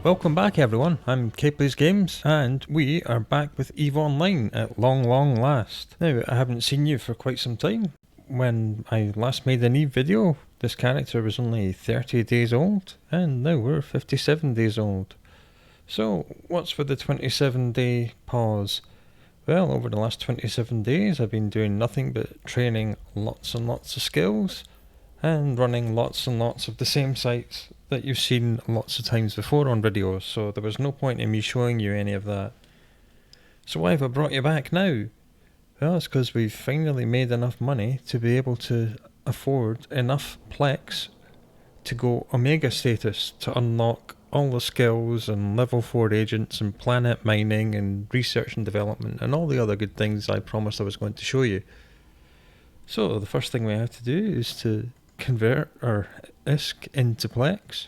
Welcome back everyone, I'm KPlays Games and we are back with EVE Online at long last. Now, I haven't seen you for quite some time. When I last made an EVE video, this character was only 30 days old and now we're 57 days old. So, what's with the 27-day pause? Well, over the last 27 days I've been doing nothing but training lots and lots of skills and running lots and lots of the same sites that you've seen lots of times before on videos, so there was no point in me showing you any of that. So why have I brought you back now? Well, it's because we've finally made enough money to be able to afford enough PLEX to go Omega status to unlock all the skills and level 4 agents and planet mining and research and development and all the other good things I promised I was going to show you. So the first thing we have to do is to convert our ISK into PLEX.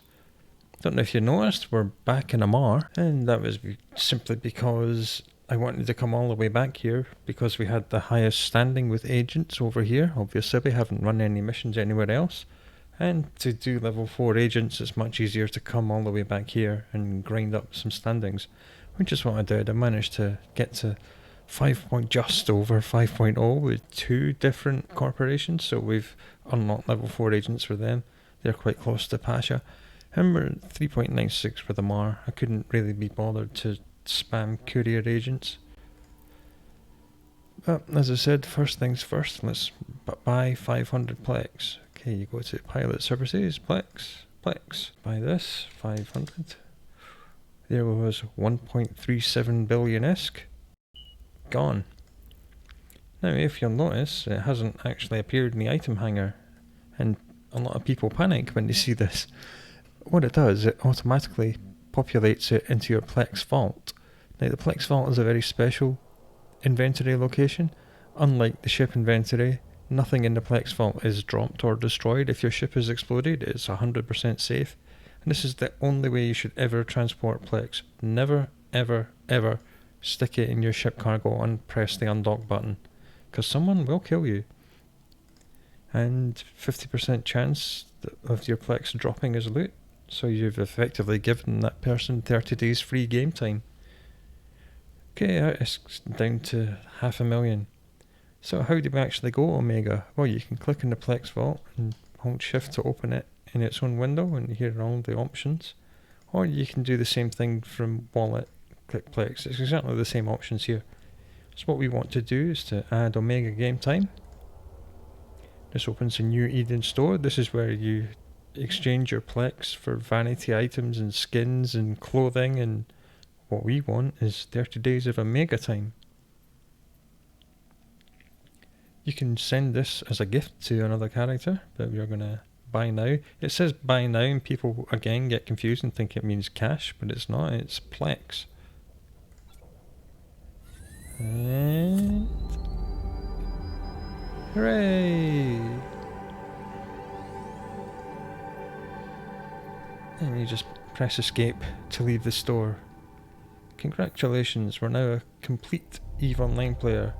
Don't know if you noticed, we're back in Amar, and that was simply because I wanted to come all the way back here because we had the highest standing with agents over here. Obviously we haven't run any missions anywhere else, and to do level 4 agents it's much easier to come all the way back here and grind up some standings, which is what I did. I managed to get to just over 5.0 with 2 different corporations, so we've unlocked level 4 agents for them. They're quite close to Pasha, and we're at 3.96 for the Mar. I couldn't really be bothered to spam courier agents. But as I said, first things first, let's buy 500 PLEX. Okay, you go to pilot services, PLEX, buy this, 500. There was 1.37 billion ISK. Gone. Now if you'll notice, it hasn't actually appeared in the item hanger, and a lot of people panic when they see this. What it does, it automatically populates it into your PLEX vault. Now the PLEX vault is a very special inventory location. Unlike the ship inventory, nothing in the PLEX vault is dropped or destroyed. If your ship is exploded, it's 100% safe, and this is the only way you should ever transport PLEX. Never ever stick it in your ship cargo and press the undock button, because someone will kill you. And 50% chance of your PLEX dropping as loot, so you've effectively given that person 30 days free game time. Okay, it's down to 500,000. So how do we actually go Omega? Well, you can click on the PLEX vault and hold shift to open it in its own window, and here are all the options. Or you can do the same thing from wallet, click PLEX. It's exactly the same options here. So what we want to do is to add Omega game time. This opens a new Eden store. This is where you exchange your PLEX for vanity items and skins and clothing, and what we want is 30 days of Omega time. You can send this as a gift to another character, but we're going to buy now. It says buy now and people again get confused and think it means cash, but it's not, it's PLEX. And hooray! And you just press escape to leave the store. Congratulations, we're now a complete EVE Online player.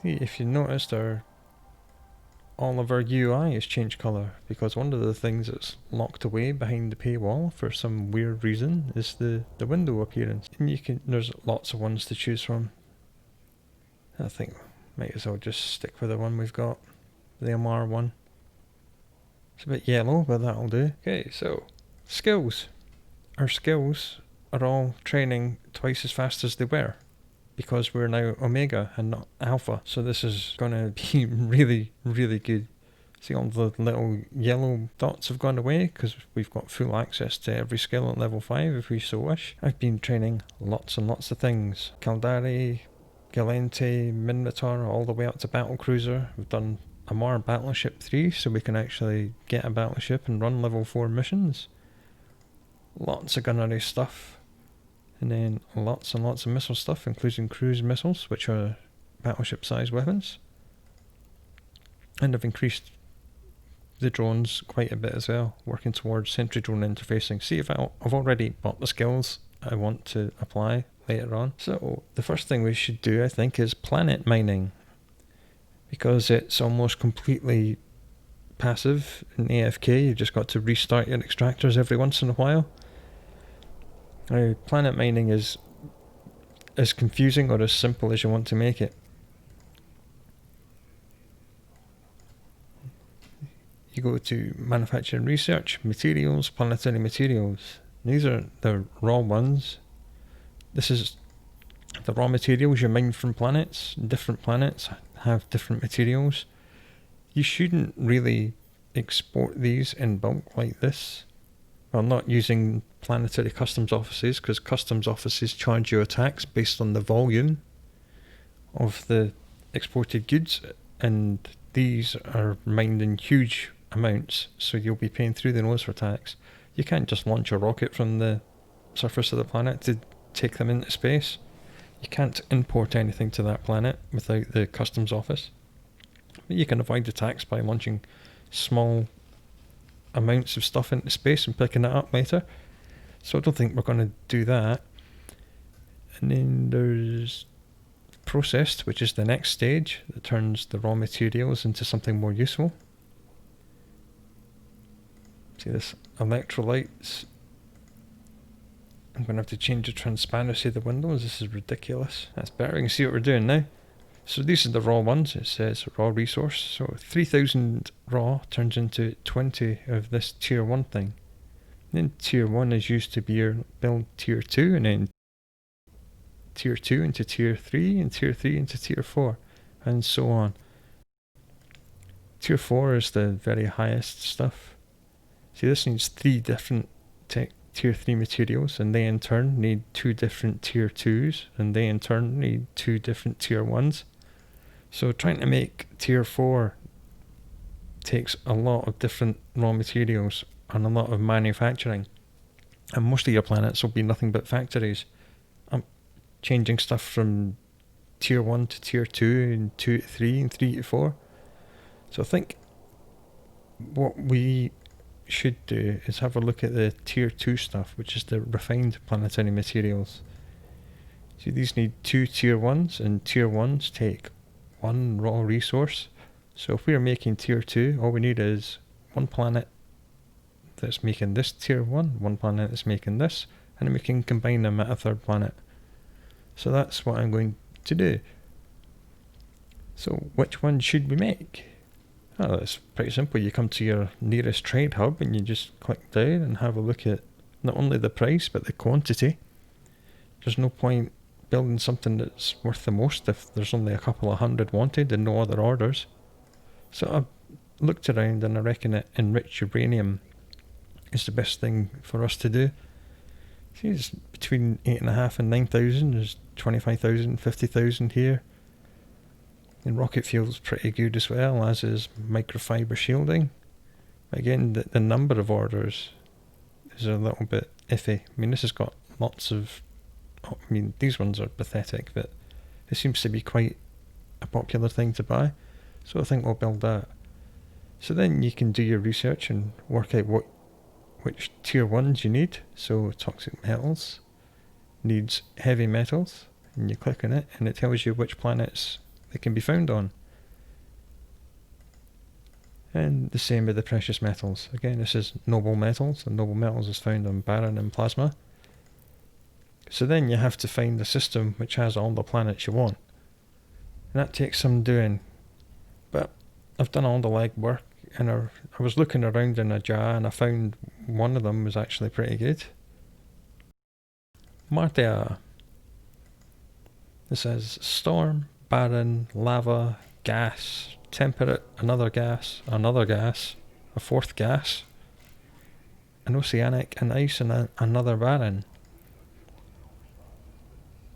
If you noticed, all of our UI has changed colour, because one of the things that's locked away behind the paywall for some weird reason is the window appearance. And there's lots of ones to choose from. I think might as well just stick with the one we've got, the MR one. It's a bit yellow, but that'll do. Okay, so skills. Our skills are all training twice as fast as they were, because we're now Omega and not Alpha. So this is going to be really good. See, all the little yellow dots have gone away because we've got full access to every skill at level 5 if we so wish. I've been training lots and lots of things. Caldari, Galente, Minotaur, all the way up to Battlecruiser. We've done Amar Battleship 3, so we can actually get a battleship and run level 4 missions. Lots of gunnery stuff. And then lots and lots of missile stuff, including cruise missiles, which are battleship-sized weapons. And I've increased the drones quite a bit as well, working towards sentry drone interfacing. See, if I've already bought the skills I want to apply later on. So the first thing we should do, I think, is planet mining, because it's almost completely passive in AFK. You've just got to restart your extractors every once in a while. Now, planet mining is as confusing or as simple as you want to make it. You go to manufacturing research, materials, planetary materials. These are the raw ones. This is the raw materials you mine from planets. Different planets have different materials. You shouldn't really export these in bulk like this. Well, not using planetary customs offices, because customs offices charge you a tax based on the volume of the exported goods, and these are mined in huge amounts, so you'll be paying through the nose for tax. You can't just launch a rocket from the surface of the planet to take them into space. You can't import anything to that planet without the customs office. But you can avoid the tax by launching small amounts of stuff into space and picking it up later. So I don't think we're going to do that. And then there's processed, which is the next stage that turns the raw materials into something more useful. See this electrolytes. I'm going to have to change the transparency of the windows. This is ridiculous. That's better. You can see what we're doing now. So these are the raw ones. It says raw resource. So 3000 raw turns into 20 of this tier 1 thing. And then tier 1 is used to build tier 2, and then tier 2 into tier 3, and tier 3 into tier 4, and so on. Tier 4 is the very highest stuff. See, this needs 3 different tier 3 materials, and they in turn need 2 different tier 2s, and they in turn need 2 different tier 1s. So trying to make tier 4 takes a lot of different raw materials and a lot of manufacturing. And most of your planets will be nothing but factories. I'm changing stuff from tier 1 to tier 2, and 2 to 3, and 3 to 4. So I think what we should do is have a look at the tier 2 stuff, which is the refined planetary materials. See, these need 2 tier 1s, and tier 1s take 1 raw resource. So if we're making tier 2, all we need is 1 planet that's making this tier 1 planet that's making this, and then we can combine them at a 3rd planet. So that's what I'm going to do. So which one should we make? Oh, it's pretty simple. You come to your nearest trade hub and you just click down and have a look at not only the price but the quantity. There's no point building something that's worth the most if there's only a couple of hundred wanted and no other orders. So I've looked around and I reckon that enriched uranium is the best thing for us to do. See, it's between 8.5 and 9,000. There's 25,000, 50,000 here. And rocket fuel's pretty good as well, as is microfiber shielding. Again, the number of orders is a little bit iffy. I mean, this has got lots of... I mean, these ones are pathetic, but it seems to be quite a popular thing to buy. So I think we'll build that. So then you can do your research and work out which tier 1s you need. So toxic metals needs heavy metals, and you click on it and it tells you which planets they can be found on. And the same with the precious metals. Again, this is noble metals, and noble metals is found on barren and plasma. So then you have to find the system which has all the planets you want. And that takes some doing. But I've done all the legwork, and I was looking around in a jar and I found one of them was actually pretty good. Martia. This says storm, barren, lava, gas, temperate, another gas, a 4th gas, an oceanic, an ice, and another barren.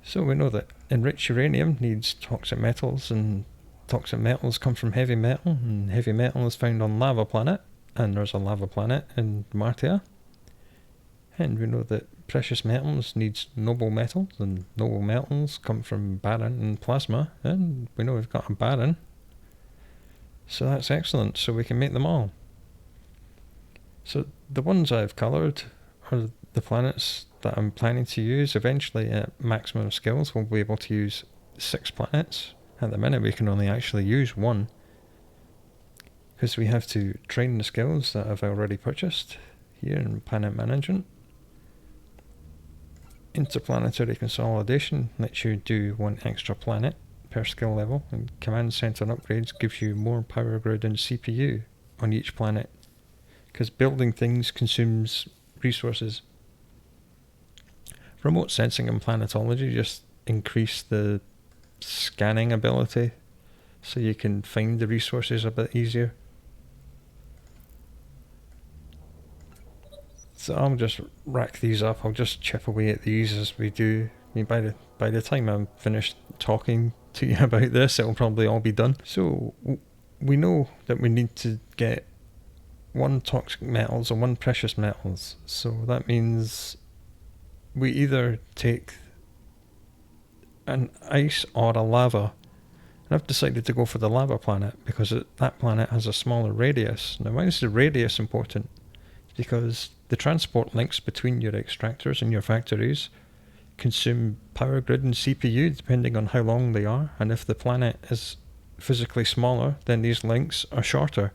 So we know that enriched uranium needs toxic metals, and toxic metals come from heavy metal, and heavy metal is found on lava planet, and there's a lava planet in Martia. And we know that precious metals needs noble metals, and noble metals come from barren and plasma, and we know we've got a barren. So that's excellent, so we can make them all. So the ones I've coloured are the planets that I'm planning to use. Eventually at maximum skills we'll be able to use 6 planets. At the minute we can only actually use 1, because we have to train the skills that I've already purchased here in planet management. Interplanetary consolidation lets you do one extra planet per skill level, and command center upgrades gives you more power grid and CPU on each planet, because building things consumes resources. Remote sensing and planetology just increase the scanning ability, so you can find the resources a bit easier. So I'll just rack these up. I'll just chip away at these as we do. I mean, by the time I'm finished talking to you about this, it'll probably all be done. So we know that we need to get 1 toxic metals and 1 precious metals. So that means we either take an ice or a lava. And I've decided to go for the lava planet because that planet has a smaller radius. Now, why is the radius important? Because the transport links between your extractors and your factories consume power grid and CPU depending on how long they are, and if the planet is physically smaller, then these links are shorter.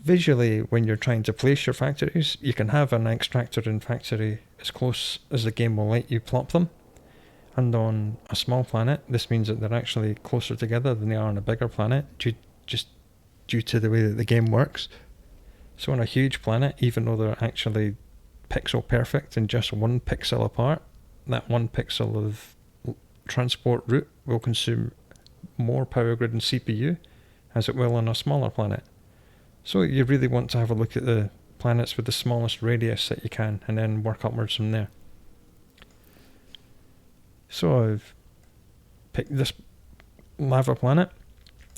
Visually, when you're trying to place your factories, you can have an extractor and factory as close as the game will let you plop them, and on a small planet this means that they're actually closer together than they are on a bigger planet, just due to the way that the game works. So on a huge planet, even though they're actually pixel perfect and just 1 pixel apart, that 1 pixel of transport route will consume more power grid and CPU as it will on a smaller planet. So you really want to have a look at the planets with the smallest radius that you can, and then work upwards from there. So I've picked this lava planet,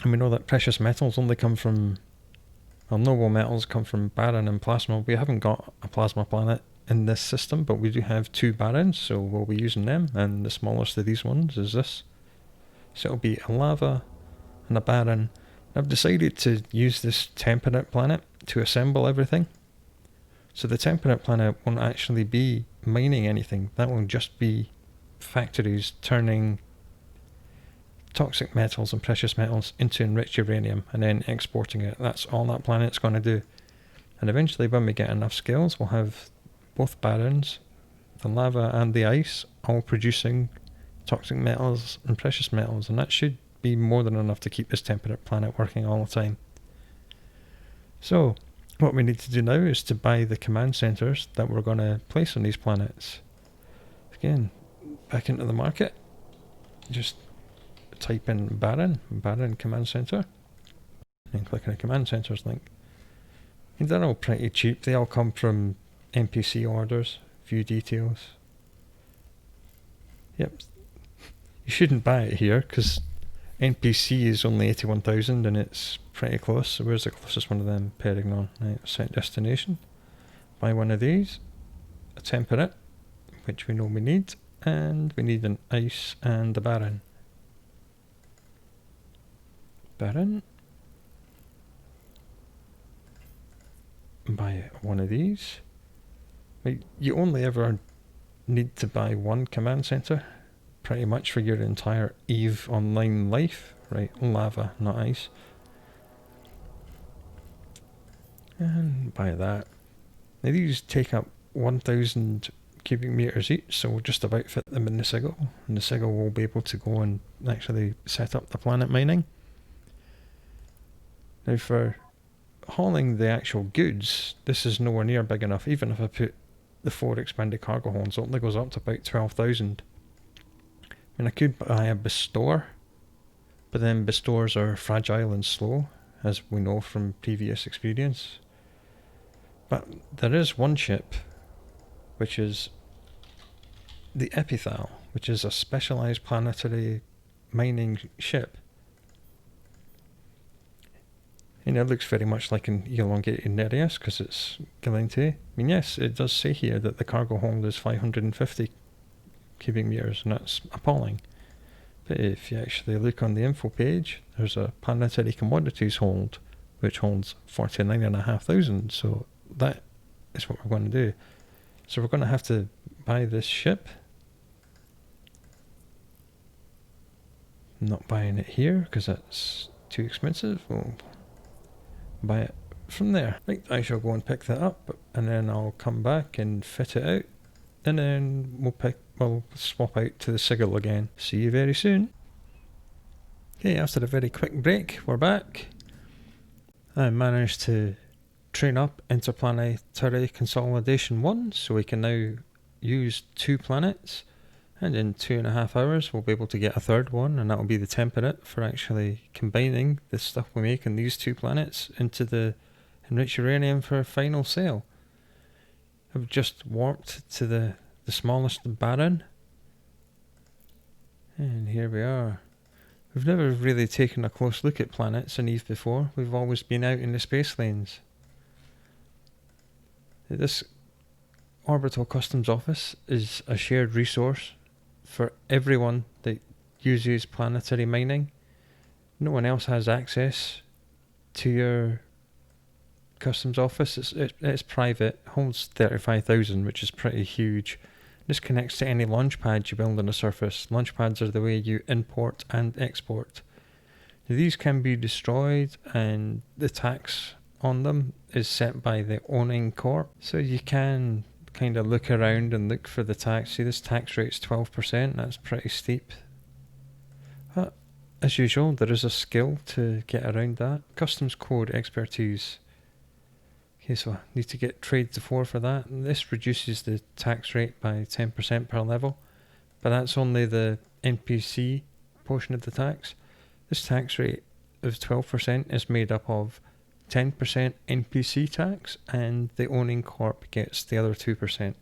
and we know that precious metals only come from, well, noble metals come from barren and plasma. We haven't got a plasma planet in this system, but we do have 2 barrens, so we'll be using them, and the smallest of these ones is this. So it'll be a lava and a barren. I've decided to use this temperate planet to assemble everything. So the temperate planet won't actually be mining anything, that will just be factories turning toxic metals and precious metals into enriched uranium and then exporting it. That's all that planet's going to do. And eventually, when we get enough scales, we'll have both barrens, the lava and the ice, all producing toxic metals and precious metals, and that should be more than enough to keep this temperate planet working all the time. So what we need to do now is to buy the command centers that we're going to place on these planets. Again, back into the market, just type in barren command center, and click on the command centers link. And they're all pretty cheap. They all come from NPC orders, view details. Yep, you shouldn't buy it here because NPC is only 81,000 and it's pretty close. So where's the closest one of them pairing on? Right, set destination. Buy one of these, a temperate, which we know we need, and we need an ice and a barren. Barren. Buy one of these. Right, you only ever need to buy 1 command center pretty much for your entire EVE Online life. Right, lava, not ice. And buy that. Now these take up 1,000 cubic meters each, so we'll just about fit them in the Sigil, and the Sigil will be able to go and actually set up the planet mining. Now for hauling the actual goods, this is nowhere near big enough. Even if I put the 4 expanded cargo holds, it only goes up to about 12,000. I mean, I could buy a bestower, but then bestowers are fragile and slow, as we know from previous experience. But there is one ship, which is the Epithal, which is a specialised planetary mining ship. And it looks very much like an elongated Nereus because it's Galente. I mean, yes, it does say here that the cargo hold is 550 cubic meters, and that's appalling. But if you actually look on the info page, there's a planetary commodities hold, which holds 49,500. So that is what we're going to do. So we're going to have to buy this ship. I'm not buying it here because that's too expensive. We'll buy it from there. Right, I shall go and pick that up, and then I'll come back and fit it out and then we'll swap out to the sigil again. See you very soon. Okay, after a very quick break, we're back. I managed to train up Interplanetary Consolidation 1, so we can now use 2 planets, and in 2.5 hours we'll be able to get a third one, and that'll be the temperate for actually combining the stuff we make in these 2 planets into the enriched uranium for final sale. I've just warped to the smallest baron, and here we are. We've never really taken a close look at planets in EVE before. We've always been out in the space lanes. This orbital customs office is a shared resource for everyone that uses planetary mining. No one else has access to your customs office. It's private, holds 35,000, which is pretty huge. This connects to any launch pad you build on the surface. Launch pads are the way you import and export. These can be destroyed, and the tax on them is set by the owning corp. So you can kind of look around and look for the tax. See, this tax rate's 12%. That's pretty steep. But as usual, there is a skill to get around that. Customs code expertise. Okay, so I need to get trade to 4 for that. And this reduces the tax rate by 10% per level, but that's only the NPC portion of the tax. This tax rate of 12% is made up of 10% NPC tax, and the owning corp gets the other 2%.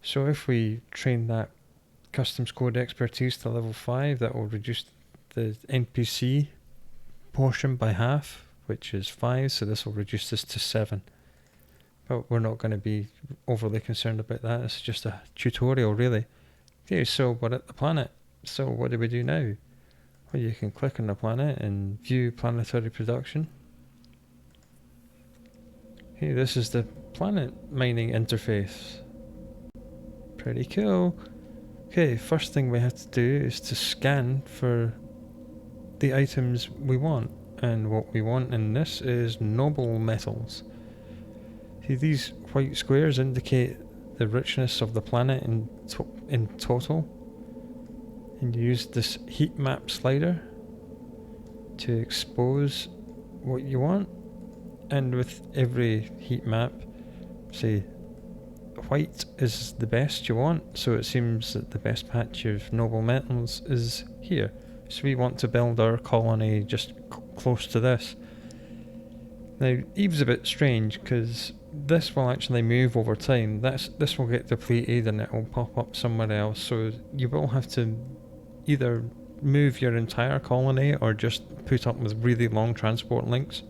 So if we train that customs code expertise to level 5, that will reduce the NPC portion by half, which is 5, so this will reduce this to 7. But we're not going to be overly concerned about that. It's just a tutorial, really. Okay, so we're at the planet. So what do we do now? Well, you can click on the planet and view planetary production. Okay, this is the planet mining interface. Pretty cool. Okay, first thing we have to do is to scan for the items we want. And what we want in this is noble metals. See, these white squares indicate the richness of the planet in total. And you use this heat map slider to expose what you want. And with every heat map, say white is the best you want, so it seems that the best patch of noble metals is here. So we want to build our colony just close to this. Now, Eve's a bit strange because this will actually move over time. This will get depleted and it will pop up somewhere else. So you will have to either move your entire colony or just put up with really long transport links,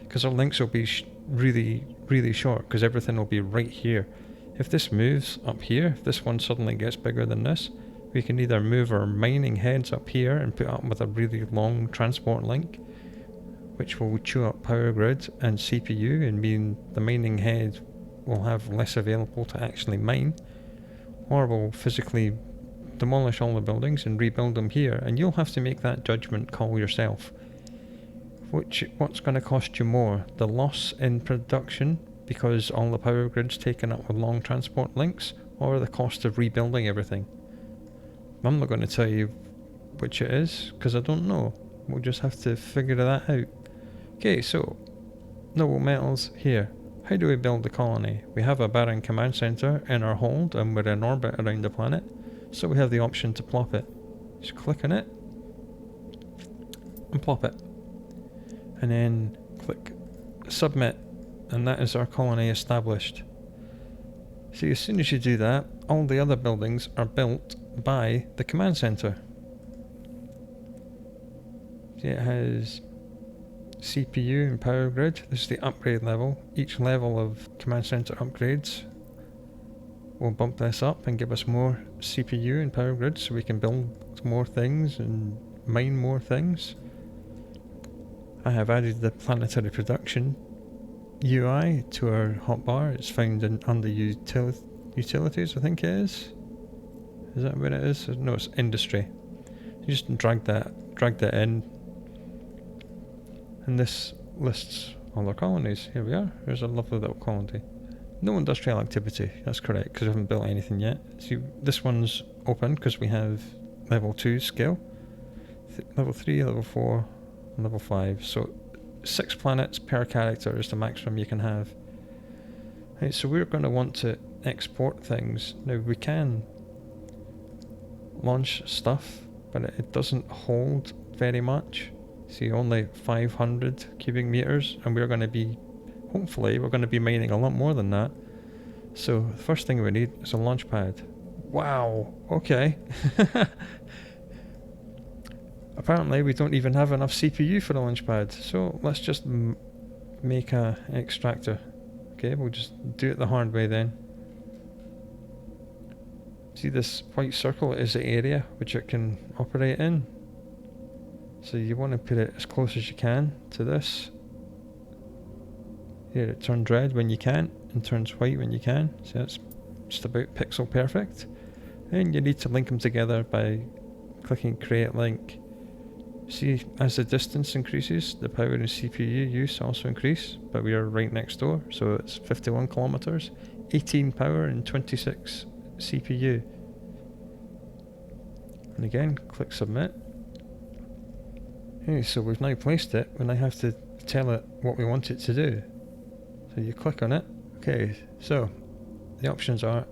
because our links will be really, really short because everything will be right here. If this moves up here, if this one suddenly gets bigger than this, we can either move our mining heads up here and put up with a really long transport link, which will chew up power grid and CPU and mean the mining head will have less available to actually mine, or we'll physically demolish all the buildings and rebuild them here, and you'll have to make that judgment call yourself. What's going to cost you more, the loss in production because all the power grid's taken up with long transport links, or the cost of rebuilding everything? I'm not going to tell you which it is because I don't know. We'll just have to figure that out. Okay, so noble metals here. How do we build the colony? We have a barren command center in our hold and we're in orbit around the planet, so we have the option to plop it. Just click on it and plop it, and then click submit, and that is our colony established. See, as soon as you do that, all the other buildings are built by the command center. See, it has CPU and power grid. This is the upgrade level. Each level of command center upgrades will bump this up and give us more CPU and power grid so we can build more things and mine more things. I have added the planetary production UI to our hotbar. It's found under utilities, I think it is. Is that where it is? No, it's industry. You just drag that in, and this lists all our colonies. Here we are. There's a lovely little colony. No industrial activity, that's correct, because I haven't built anything yet. See, this one's open because we have level 2 scale, level 3, level 4, and level 5. So 6 planets per character is the maximum you can have. Right, so we're going to want to export things. Now we can launch stuff, but it doesn't hold very much. See, only 500 cubic meters, and we're going to be, hopefully, we're going to be mining a lot more than that. So the first thing we need is a launch pad. Wow, okay. Apparently we don't even have enough CPU for a launch pad, so let's just make a extractor. Okay, we'll just do it the hard way then. See, this white circle is the area which it can operate in. So you want to put it as close as you can to this. Here it turns red when you can't, and turns white when you can. So that's just about pixel perfect. And you need to link them together by clicking create link. See, as the distance increases, the power and CPU use also increase, but we are right next door, so it's 51 kilometers, 18 power and 26 CPU. And again, click submit. Okay, so we've now placed it, and I have to tell it what we want it to do. So you click on it. Okay, so the options are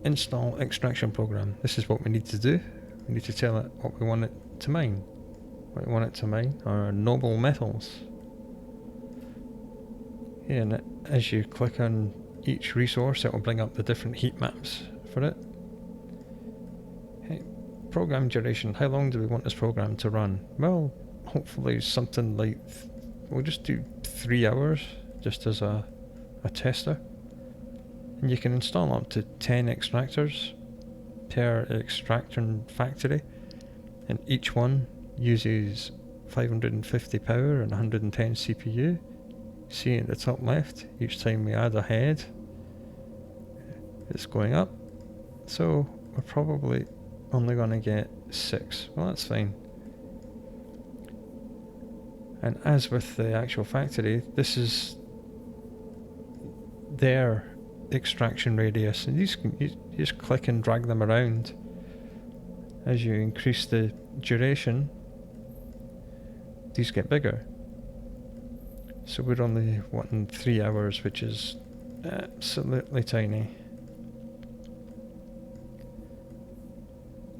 install extraction program. This is what we need to do. We need to tell it what we want it to mine. What we want it to mine are noble metals. Yeah, and as you click on each resource, it will bring up the different heat maps for it. Okay, program duration. How long do we want this program to run? Well, hopefully something like, we'll just do 3 hours, just as a tester. And you can install up to 10 extractors per extractor factory, and each one uses 550 power and 110 CPU. See at the top left, each time we add a head, it's going up. So we're probably only going to get 6. Well, that's fine. And as with the actual factory, this is their extraction radius, and you just click and drag them around. As you increase the duration, these get bigger. So we're only wanting 3 hours, which is absolutely tiny.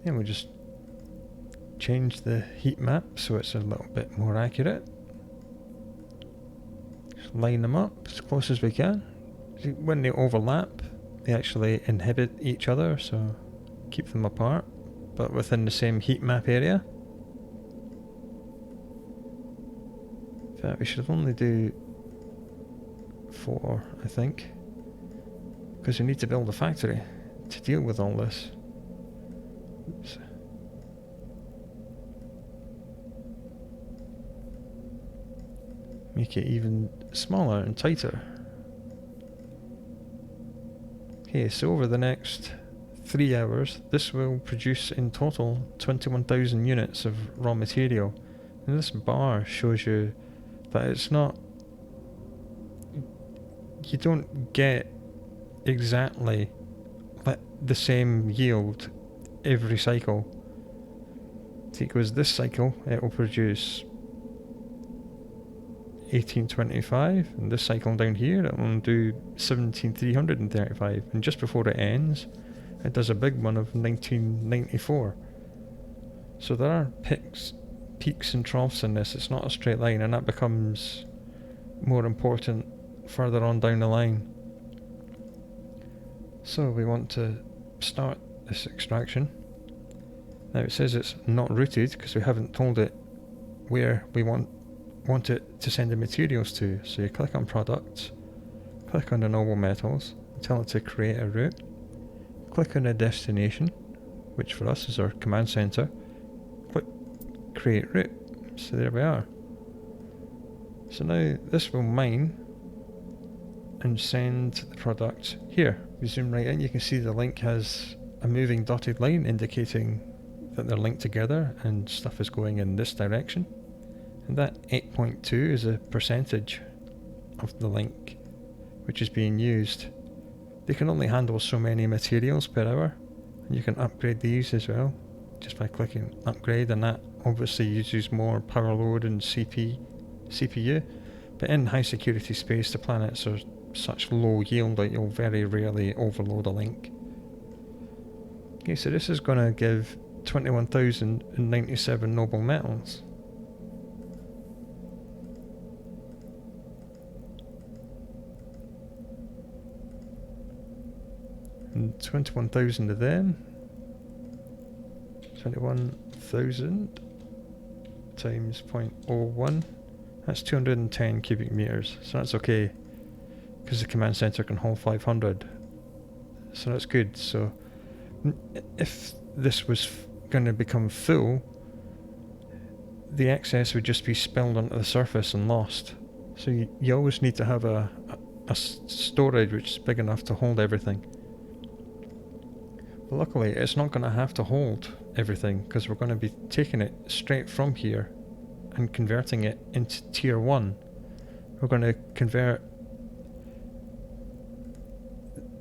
And we just change the heat map so it's a little bit more accurate. Just line them up as close as we can. When they overlap, they actually inhibit each other, so keep them apart, but within the same heat map area. In fact, we should only do 4, I think, because we need to build a factory to deal with all this. Oops. Make it even smaller and tighter. Okay, so over the next 3 hours, this will produce in total 21,000 units of raw material. And this bar shows you that it's not, you don't get exactly the same yield every cycle. See, because this cycle it will produce 1825, and this cycle down here it will do 17335, and just before it ends it does a big one of 1994. So there are peaks and troughs in this. It's not a straight line, and that becomes more important further on down the line. So we want to start this extraction. Now it says it's not routed because we haven't told it where we want it to send the materials to. So you click on products, click on the noble metals, tell it to create a route, click on the destination, which for us is our command center, click create route. So there we are. So now this will mine and send the product here. We zoom right in, you can see the link has a moving dotted line indicating that they're linked together and stuff is going in this direction. And that 8.2 is a percentage of the link which is being used. they can only handle so many materials per hour. And you can upgrade these as well, just by clicking upgrade, and that obviously uses more power load and CPU. But in high security space, the planets are such low yield that you'll very rarely overload a link. Okay, so this is going to give 21,097 noble metals. And 21,000 of them. 21,000 times 0.01. That's 210 cubic meters. So that's okay, because the command center can hold 500. So that's good. So if this was going to become full, the excess would just be spilled onto the surface and lost. So you always need to have a storage which is big enough to hold everything. But luckily it's not going to have to hold everything, because we're going to be taking it straight from here and converting it into tier 1. We're going to convert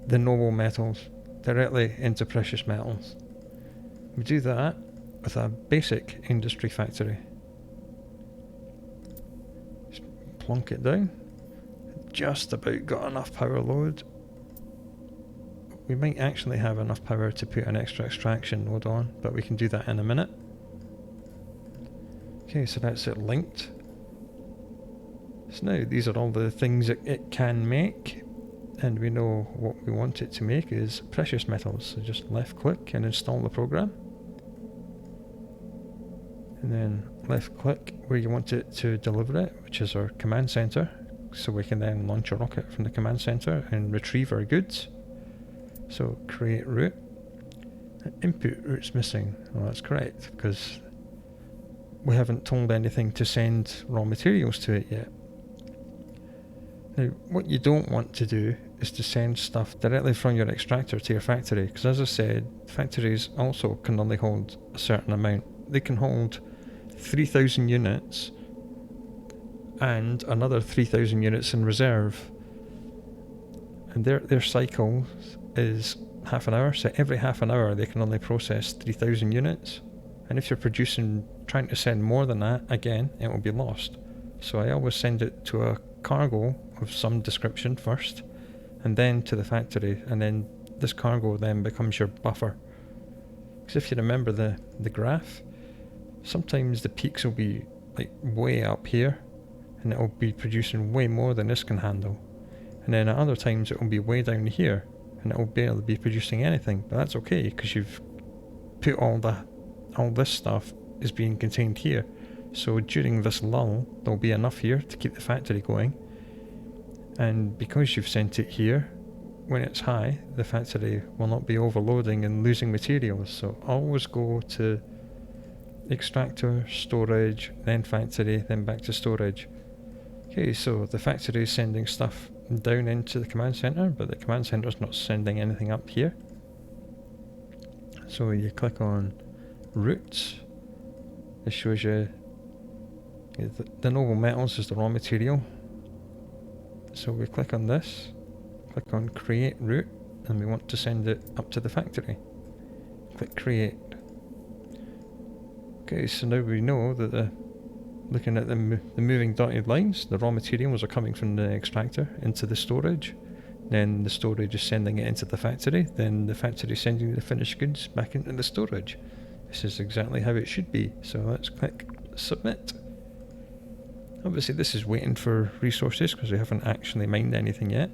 the noble metals directly into precious metals. We do that with a basic industry factory. Just plonk it down. Just about got enough power load. We might actually have enough power to put an extra extraction node on, but we can do that in a minute. Okay, so that's it linked. So now these are all the things that it can make, and we know what we want it to make is precious metals. So just left click and install the program. And then left click where you want it to deliver it, which is our command center. So we can then launch a rocket from the command center and retrieve our goods. So create route. Input route's missing. Well, that's correct, because we haven't told anything to send raw materials to it yet. Now, what you don't want to do is to send stuff directly from your extractor to your factory, because as I said, factories also can only hold a certain amount. They can hold 3,000 units and another 3,000 units in reserve. And their cycle is half an hour, so every half an hour they can only process 3,000 units. And if you're trying to send more than that, again, it will be lost. So I always send it to a cargo of some description first, and then to the factory, and then this cargo then becomes your buffer. Because if you remember the graph, sometimes the peaks will be like way up here, and it will be producing way more than this can handle. And then at other times it will be way down here, and it will barely be producing anything. But that's okay, because you've put all this stuff is being contained here. So during this lull, there'll be enough here to keep the factory going. And because you've sent it here, when it's high, the factory will not be overloading and losing materials. So always go to extractor, storage, then factory, then back to storage. Okay, so the factory is sending stuff down into the command center, but the command center is not sending anything up here. So you click on routes. It shows you the noble metals is the raw material. So we click on this, click on create route, and we want to send it up to the factory. Click create. Okay, so now we know that looking at the moving dotted lines, the raw materials are coming from the extractor into the storage. Then the storage is sending it into the factory. Then the factory is sending the finished goods back into the storage. This is exactly how it should be. So let's click submit. Obviously this is waiting for resources because we haven't actually mined anything yet.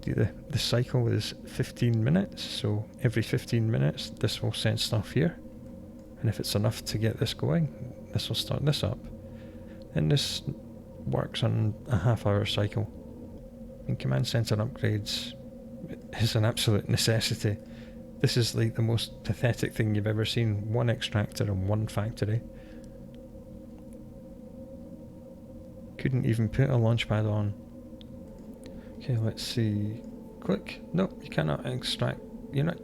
The cycle is 15 minutes, so every 15 minutes this will send stuff here. And if it's enough to get this going, this will start this up. And this works on a half-hour cycle. And command center upgrades is an absolute necessity. This is like the most pathetic thing you've ever seen. One extractor and one factory. Couldn't even put a launch pad on. Okay, let's see. Click. Nope, you cannot extract.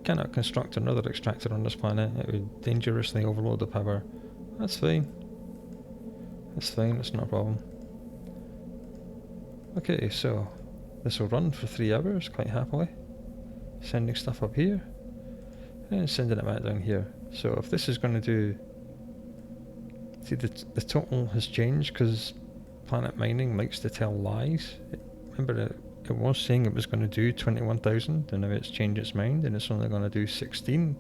Cannot construct another extractor on this planet. It would dangerously overload the power. That's fine. That's fine, it's not a problem. Okay, so this will run for 3 hours quite happily. Sending stuff up here and sending it back down here. So if this is going to do... See, the total has changed because Planet Mining likes to tell lies. Remember, it was saying it was going to do 21,000 and now it's changed its mind and it's only going to do 16.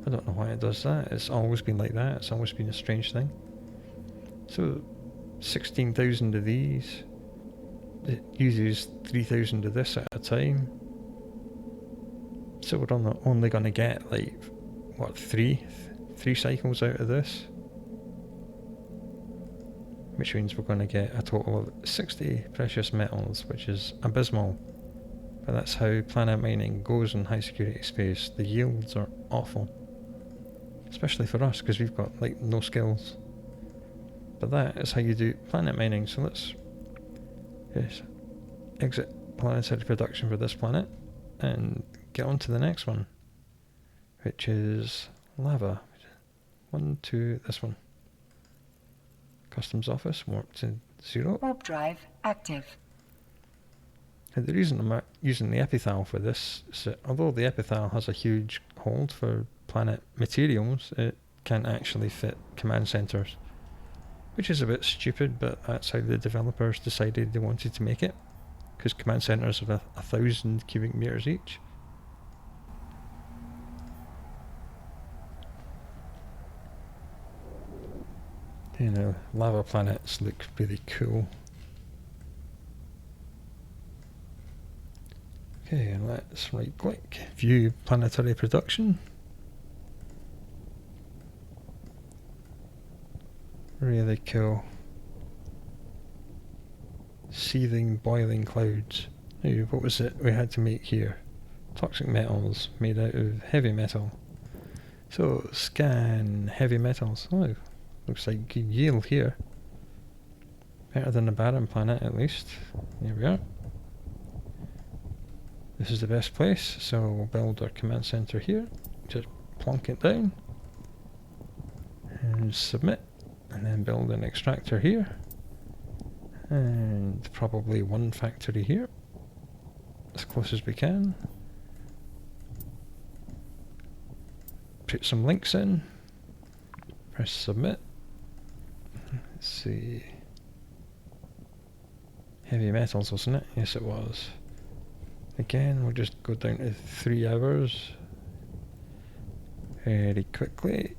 I don't know why it does that. It's always been like that. It's always been a strange thing. So 16,000 of these. It uses 3,000 of this at a time. So we're only going to get like, what, three cycles out of this? Which means we're going to get a total of 60 precious metals, which is abysmal. But that's how planet mining goes in high security space. The yields are awful. Especially for us, because we've got like no skills. But that is how you do planet mining. So let's exit planetary production for this planet and get on to the next one, which is lava. This one. Customs office, warp to 0. Warp drive active. And the reason I'm using the epithal for this is that although the epithal has a huge hold for planet materials, it can't actually fit command centers, which is a bit stupid, but that's how the developers decided they wanted to make it, because command centers have 1,000 cubic meters each. You know, lava planets look really cool. Okay, and let's right click, view planetary production. Really cool. Seething, boiling clouds. Now, what was it we had to make here? Toxic metals made out of heavy metal. So, scan heavy metals. Oh, looks like good yield here. Better than the barren planet, at least. Here we are. This is the best place, so we'll build our command center here. Just plonk it down. And submit. And then build an extractor here. And probably one factory here. As close as we can. Put some links in. Press submit. Let's see. Heavy metals, wasn't it? Yes, it was. Again, we'll just go down to 3 hours. Very quickly.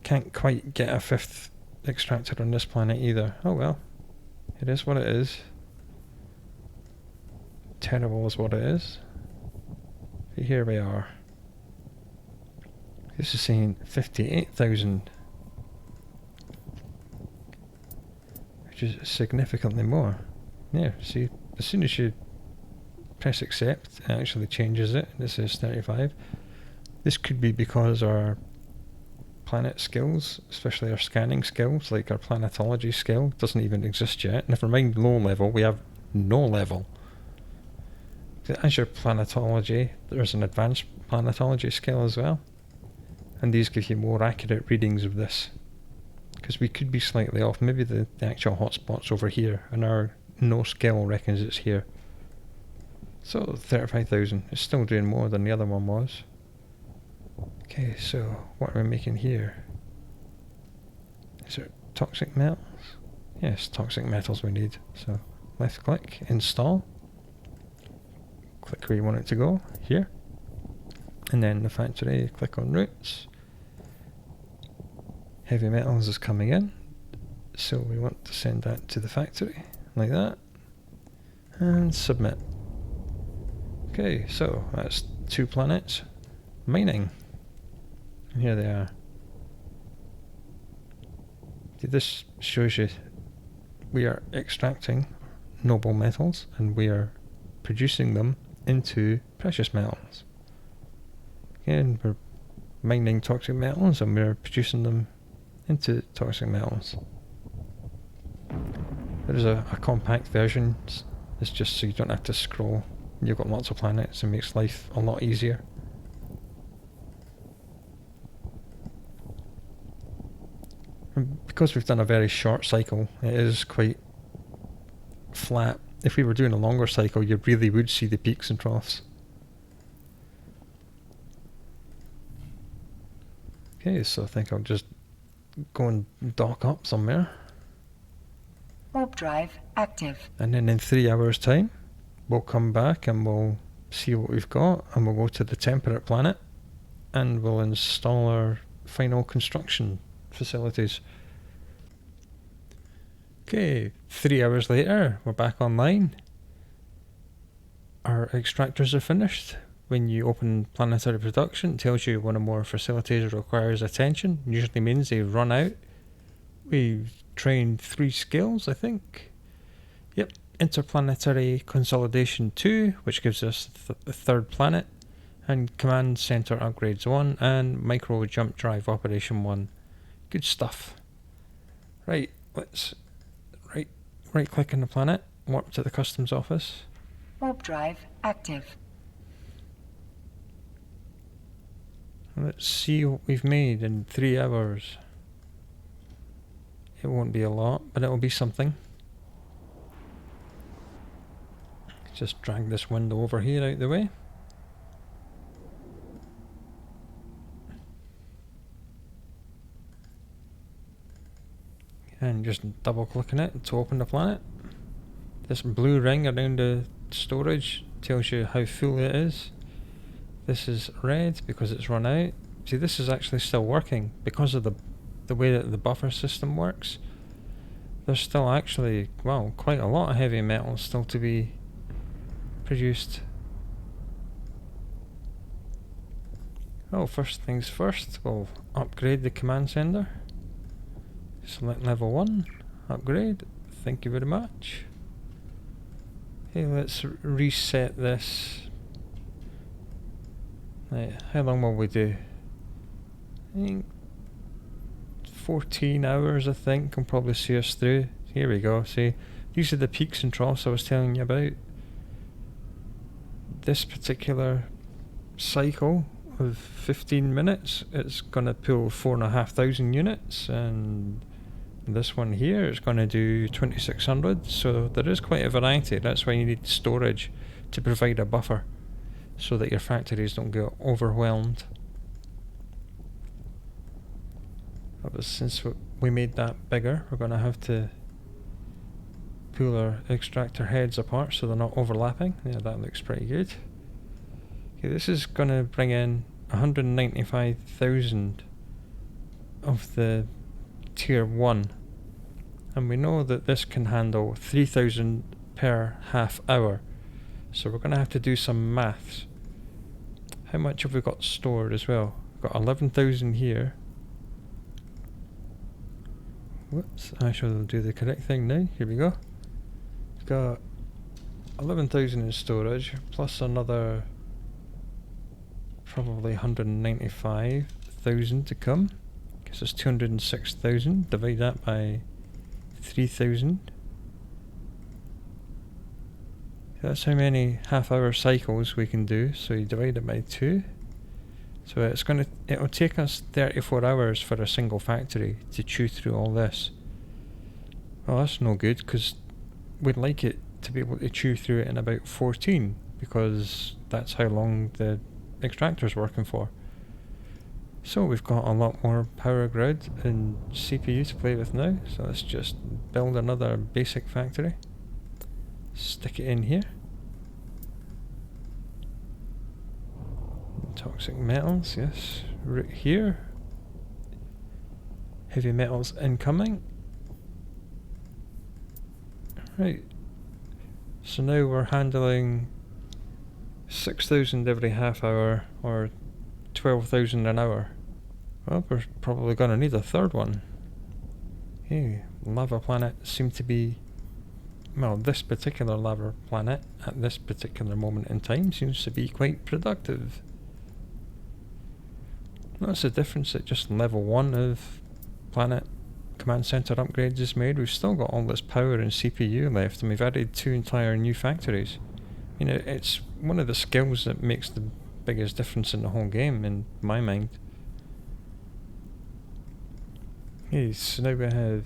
Can't quite get a 5th extractor on this planet either. Oh well. It is what it is. Terrible is what it is. But here we are. This is saying 58,000. Which is significantly more. Yeah, see, as soon as you press accept, it actually changes it. This is 35. This could be because our planet skills, especially our scanning skills, like our planetology skill, doesn't even exist yet. Never mind low level, we have no level. As your planetology, there's an advanced planetology skill as well. And these give you more accurate readings of this. Because we could be slightly off. Maybe the actual hotspot's over here, and our no skill reckons it's here. So 35,000. It's still doing more than the other one was. Okay, so what are we making here? Is it toxic metals? Yes, toxic metals we need. So left click, install. Click where you want it to go, here. And then the factory, click on routes. Heavy metals is coming in. So we want to send that to the factory, like that. And submit. Okay, so that's 2 planets. Mining. And here they are. This shows you we are extracting noble metals and we are producing them into precious metals. Again, we're mining toxic metals and we're producing them into toxic metals. There's a compact version. It's just so you don't have to scroll. You've got lots of planets. It makes life a lot easier. And because we've done a very short cycle, it is quite flat. If we were doing a longer cycle, you really would see the peaks and troughs. Okay, so I think I'll just go and dock up somewhere. Warp drive active. And then in 3 hours' time, we'll come back and we'll see what we've got, and we'll go to the temperate planet and we'll install our final construction facilities. Okay, 3 hours later, we're back online. Our extractors are finished. When you open planetary production, it tells you one or more facilities requires attention. Usually means they've run out. We've trained 3 skills, I think. Yep, interplanetary consolidation 2, which gives us the third planet, and command center upgrades 1, and micro jump drive operation 1. Good stuff. Right, let's right click on the planet, warp to the customs office. Warp drive active. Let's see what we've made in 3 hours. It won't be a lot, but it'll be something. Just drag this window over here out the way. And just double clicking it to open the planet. This blue ring around the storage tells you how full it is. This is red because it's run out. See, this is actually still working because of the way that the buffer system works. There's still actually, well, quite a lot of heavy metals still to be produced. Well, first things first, we'll upgrade the command center. Select level 1, upgrade, thank you very much. Okay, let's reset this. Right, how long will we do? I think 14 hours, I think, can probably see us through. Here we go, see, these are the peaks and troughs I was telling you about. This particular cycle of 15 minutes, it's going to pull 4,500 units, and this one here is going to do 2,600, so there is quite a variety. That's why you need storage to provide a buffer so that your factories don't get overwhelmed. But since we made that bigger, we're going to have to pull our extractor heads apart so they're not overlapping. Yeah, that looks pretty good. Okay, this is going to bring in 195,000 of the tier 1, and we know that this can handle 3,000 per half hour, so we're going to have to do some maths. How much have we got stored as well? We've got 11,000 here. Whoops, I shall do the correct thing now. Here we go. We've got 11,000 in storage, plus another probably 195,000 to come. Gives us 206,000. Divide that by 3,000. That's how many half-hour cycles we can do. So you divide it by 2. So it'll take us 34 hours for a single factory to chew through all this. Well, that's no good, because we'd like it to be able to chew through it in about 14, because that's how long the extractor's working for. So we've got a lot more power grid and CPU to play with now, so let's just build another basic factory. Stick it in here. Toxic metals, yes, right here. Heavy metals incoming. Right, so now we're handling 6,000 every half hour, or 12,000 an hour. Well, we're probably going to need a third one. Hey, lava planet seemed to be, well, this particular lava planet at this particular moment in time seems to be quite productive. That's the difference at just level 1 of planet command center upgrades is made. We've still got all this power and CPU left, and we've added 2 entire new factories. You know, it's one of the skills that makes the biggest difference in the whole game, in my mind. Okay, so now we have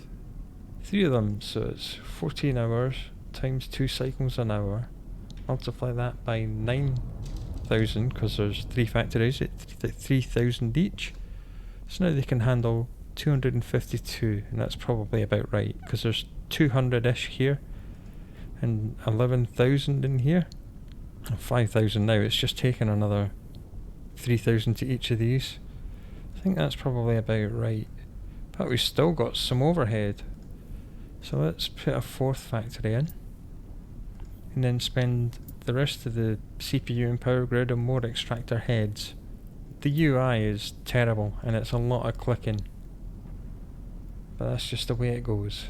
3 of them, so it's 14 hours times 2 cycles an hour. Multiply that by 9,000, because there's 3 factories at 3,000 each. So now they can handle 252, and that's probably about right, because there's 200-ish here and 11,000 in here. 5,000 now. It's just taken another 3,000 to each of these. I think that's probably about right. But we've still got some overhead. So let's put a 4th factory in. And then spend the rest of the CPU and power grid on more extractor heads. The UI is terrible and it's a lot of clicking. But that's just the way it goes.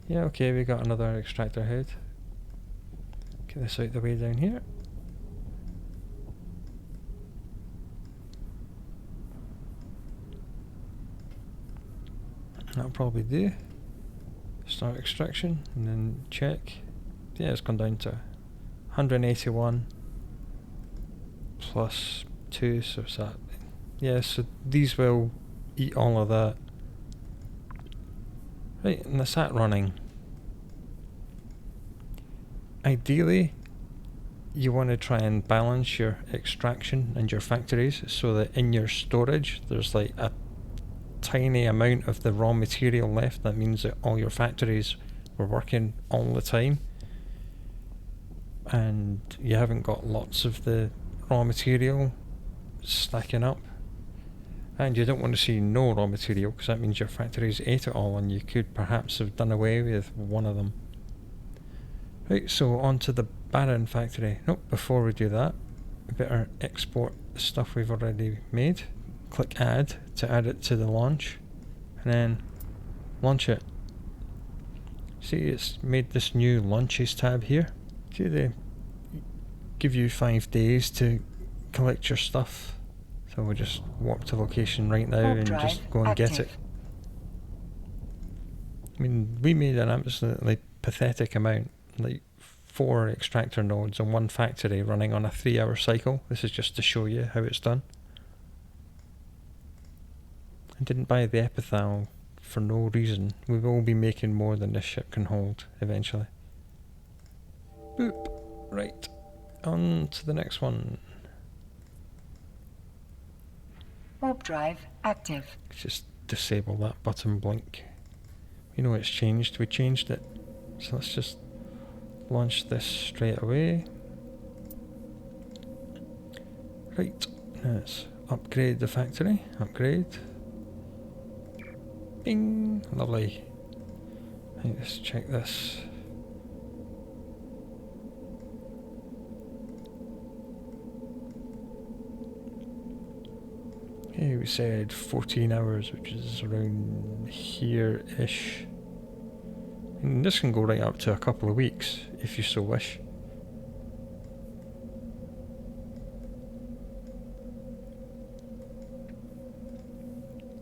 Yeah, okay, we got another extractor head. Get this out the way down here. That'll probably do. Start extraction and then check. Yeah, it's gone down to 181 plus 2, so it's that. Yeah, so these will eat all of that. Right, and that's that running. Ideally, you want to try and balance your extraction and your factories so that in your storage there's like a tiny amount of the raw material left. That means that all your factories were working all the time and you haven't got lots of the raw material stacking up. And you don't want to see no raw material, because that means your factories ate it all and you could perhaps have done away with one of them. Right, so on to the barren factory. Nope, before we do that, we better export the stuff we've already made. Click add to add it to the launch, and then launch it. See, it's made this new launches tab here. See, they give you 5 days to collect your stuff. So we'll just warp to location right now and just go and get it. I mean, we made an absolutely pathetic amount, like 4 extractor nodes and 1 factory running on a 3-hour cycle. This is just to show you how it's done. I didn't buy the epithal for no reason. We will be making more than this ship can hold eventually. Boop. Right. On to the next one. Warp drive active. Just disable that button blink. You know it's changed. We changed it. So let's just launch this straight away. Right. Let's upgrade the factory. Upgrade. Bing! Lovely. Right, let's check this. Okay, we said 14 hours, which is around here-ish. And this can go right up to a couple of weeks, if you so wish.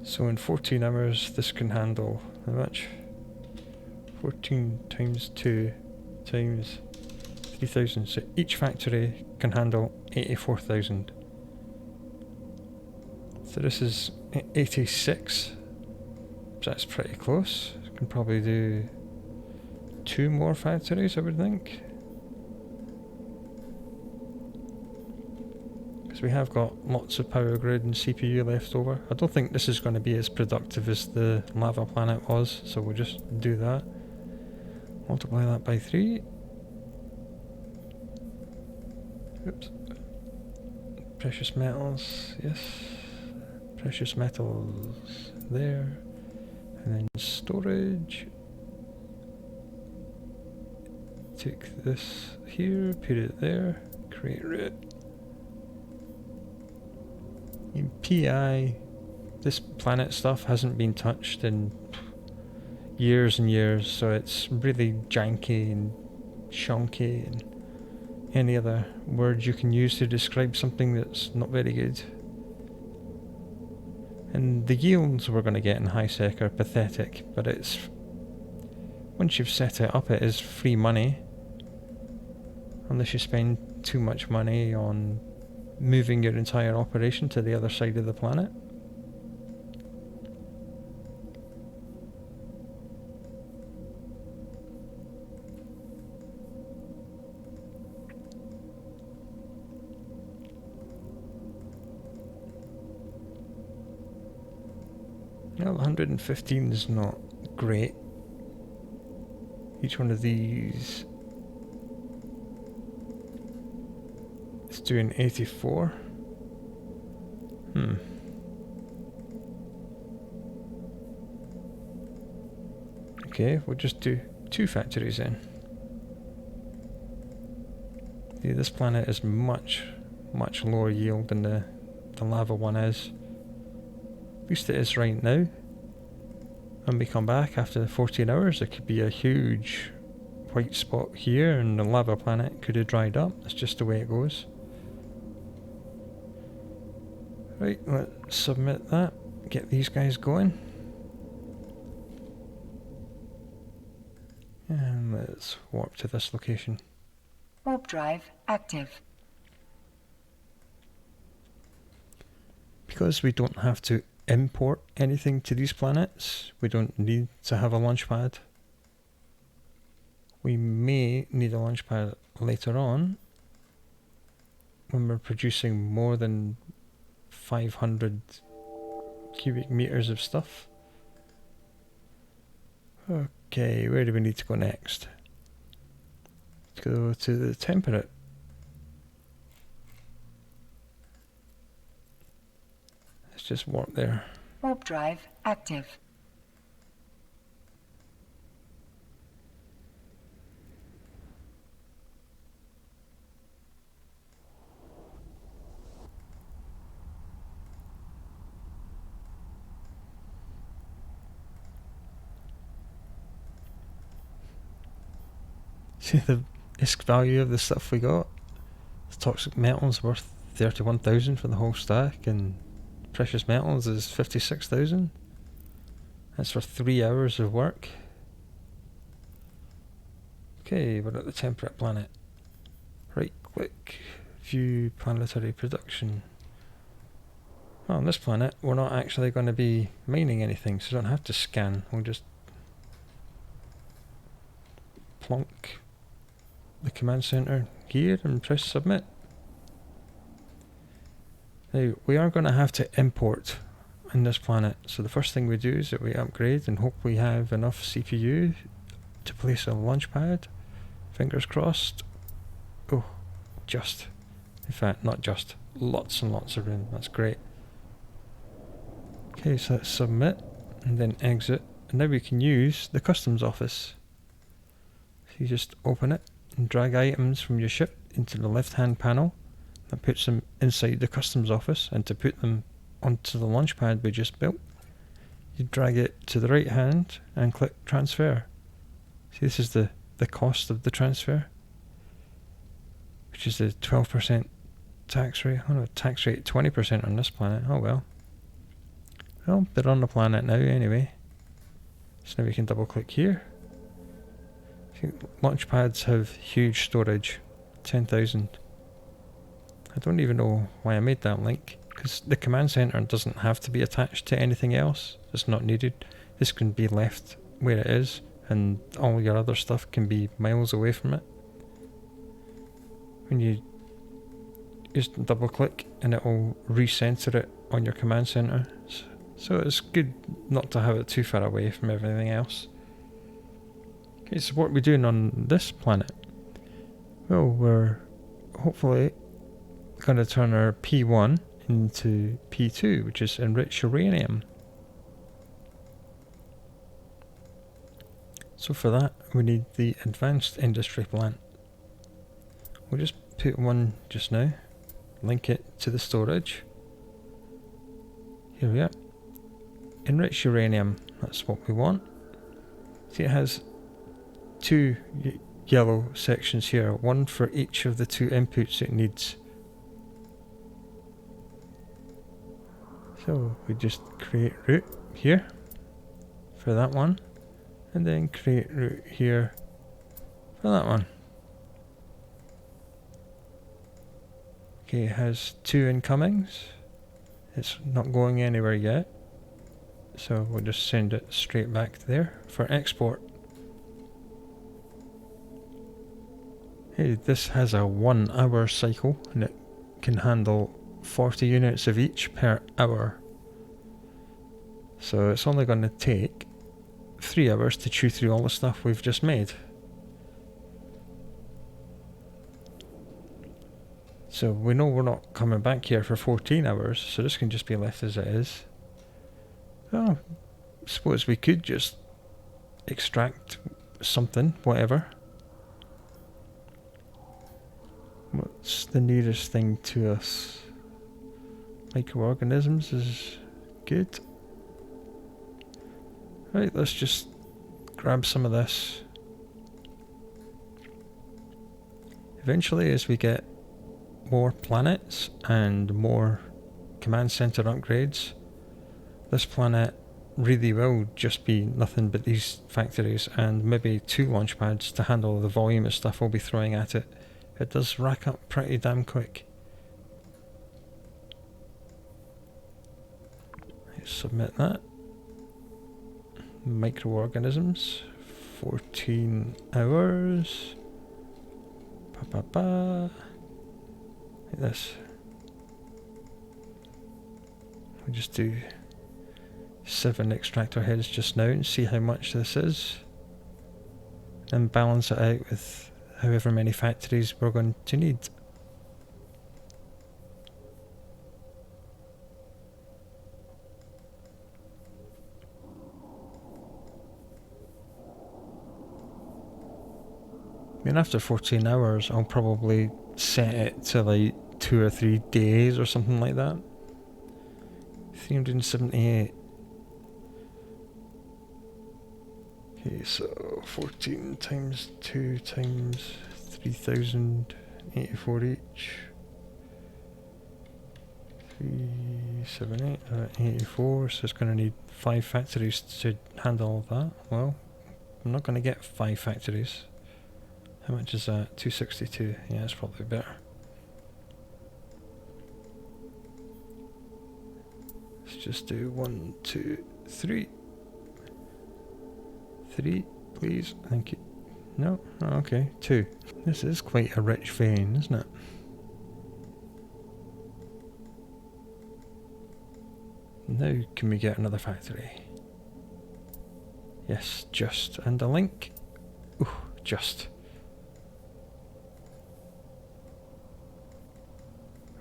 So in 14 hours, this can handle how much? 14 times 2 times 3,000. So each factory can handle 84,000. So this is 86. So that's pretty close. Can probably do 2 more factories, I would think. Because we have got lots of power grid and CPU left over. I don't think this is going to be as productive as the lava planet was, so we'll just do that. Multiply that by 3. Oops. Precious metals, yes. Precious metals there. And then storage. Take this here, put it there, create root. In PI, this planet stuff hasn't been touched in years and years, so it's really janky and shonky and any other word you can use to describe something that's not very good. And the yields we're going to get in HiSec are pathetic, but it's, once you've set it up, it is free money. Unless you spend too much money on moving your entire operation to the other side of the planet. Well, 115 is not great. Each one of these is doing 84. Okay, we'll just do 2 factories then. Yeah, this planet is much lower yield than the lava one is. At least it is right now. When we come back after the 14 hours, there could be a huge white spot here and the lava planet could have dried up. That's just the way it goes. Right, let's submit that. Get these guys going. And let's warp to this location. Warp drive active. Because we don't have to import anything to these planets, we don't need to have a launch pad. We may need a launch pad later on when we're producing more than 500 cubic meters of stuff. Okay, where do we need to go next? Let's go to the temperate. Let's just warp there. Warp drive active. See the ISK value of the stuff we got? The toxic metals worth 31,000 for the whole stack, and precious metals is 56,000. That's for 3 hours of work. Okay, we're at the temperate planet. Right click, view planetary production. Well, on this planet, we're not actually going to be mining anything, so we don't have to scan. We'll just plonk the command center here and press submit. Now, we are going to have to import in this planet, so the first thing we do is that we upgrade and hope we have enough CPU to place a launch pad. Fingers crossed. Oh, just. In fact, not just. Lots and lots of room. That's great. Okay, so let's submit and then exit. And now we can use the customs office. So you just open it and drag items from your ship into the left hand panel. That puts them inside the customs office, and to put them onto the launch pad we just built, you drag it to the right hand and click transfer. See, this is the cost of the transfer, which is the 12% tax rate. Oh no, tax rate 20% on this planet. Oh well. Well, they're on the planet now anyway. So now we can double click here. See, launch pads have huge storage, 10,000. I don't even know why I made that link, because the command center doesn't have to be attached to anything else. It's not needed. This can be left where it is, and all your other stuff can be miles away from it. When you just double click and it will recenter it on your command center. So it's good not to have it too far away from everything else. Okay, so what are we doing on this planet? Well, we're hopefully going to turn our P1 into P2, which is enriched uranium. So for that, we need the advanced industry plant. We'll just put one just now, link it to the storage. Here we are. Enriched uranium, that's what we want. See, it has 2 yellow sections here, one for each of the 2 inputs it needs. So we just create route here for that one, and then create route here for that one. Okay, it has 2 incomings. It's not going anywhere yet, so we'll just send it straight back there for export. Hey, this has a 1 hour cycle, and it can handle 40 units of each per hour. So it's only going to take 3 hours to chew through all the stuff we've just made. So we know we're not coming back here for 14 hours, so this can just be left as it is. Oh, I suppose we could just extract something, whatever. What's the nearest thing to us? Microorganisms is good. Right, let's just grab some of this. Eventually, as we get more planets and more command center upgrades, this planet really will just be nothing but these factories and maybe 2 launch pads to handle the volume of stuff we'll be throwing at it. It does rack up pretty damn quick. Let's submit that. Microorganisms, 14 hours. Like this. We'll just do 7 extractor heads just now and see how much this is, and balance it out with however many factories we're going to need. I mean, after 14 hours I'll probably set it to like 2 or 3 days or something like that. 378. Okay, so 14 times 2 times 3,084 each. 378, 84, so it's going to need 5 factories to handle all that. Well, I'm not going to get 5 factories. How much is that? 262. Yeah, that's probably better. Let's just do 1, 2, 3. 3, please. Thank you. No? Oh, okay. 2. This is quite a rich vein, isn't it? Now can we get another factory? Yes, just. And a link? Ooh, just.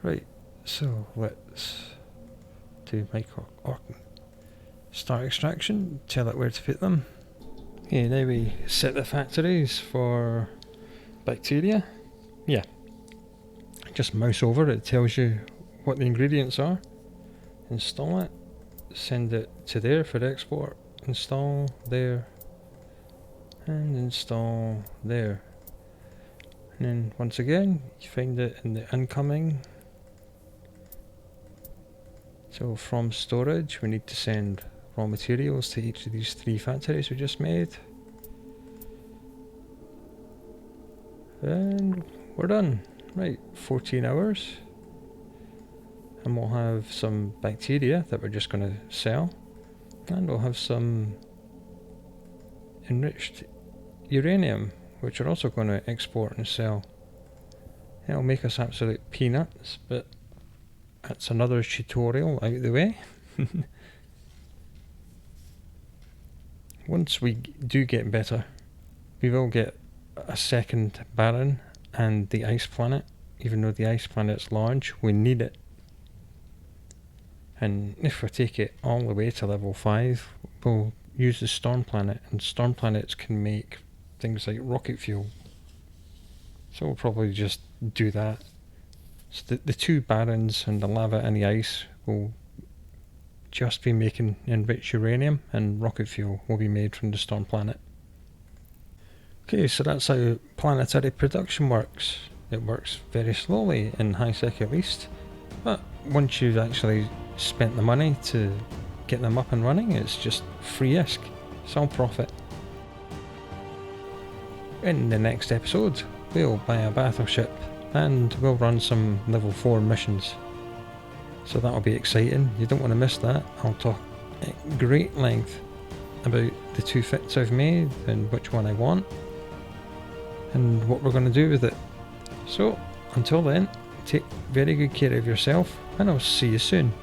Right, so let's do start extraction, tell it where to put them. Okay, now we set the factories for bacteria. Yeah, just mouse over, it tells you what the ingredients are. Install it, send it to there for export, install there, and install there. And then once again, you find it in the incoming. So from storage, we need to send raw materials to each of these 3 factories we just made. And we're done. Right, 14 hours. And we'll have some bacteria that we're just going to sell. And we'll have some enriched uranium, which we're also going to export and sell. It'll make us absolute peanuts, but that's another tutorial out of the way. Once we do get better, we will get a second Baron and the ice planet. Even though the ice planet's large, we need it. And if we take it all the way to level 5, we'll use the storm planet, and storm planets can make things like rocket fuel. So we'll probably just do that. So the 2 barons and the lava and the ice will just be making enriched uranium, and rocket fuel will be made from the storm planet. Okay, so that's how planetary production works. It works very slowly in high sec at least, but once you've actually spent the money to get them up and running, it's just free-esque. It's all profit. In the next episode, we'll buy a battleship and we'll run some level 4 missions. So that'll be exciting. You don't want to miss that. I'll talk at great length about the 2 fits I've made and which one I want and what we're going to do with it. So until then, take very good care of yourself and I'll see you soon.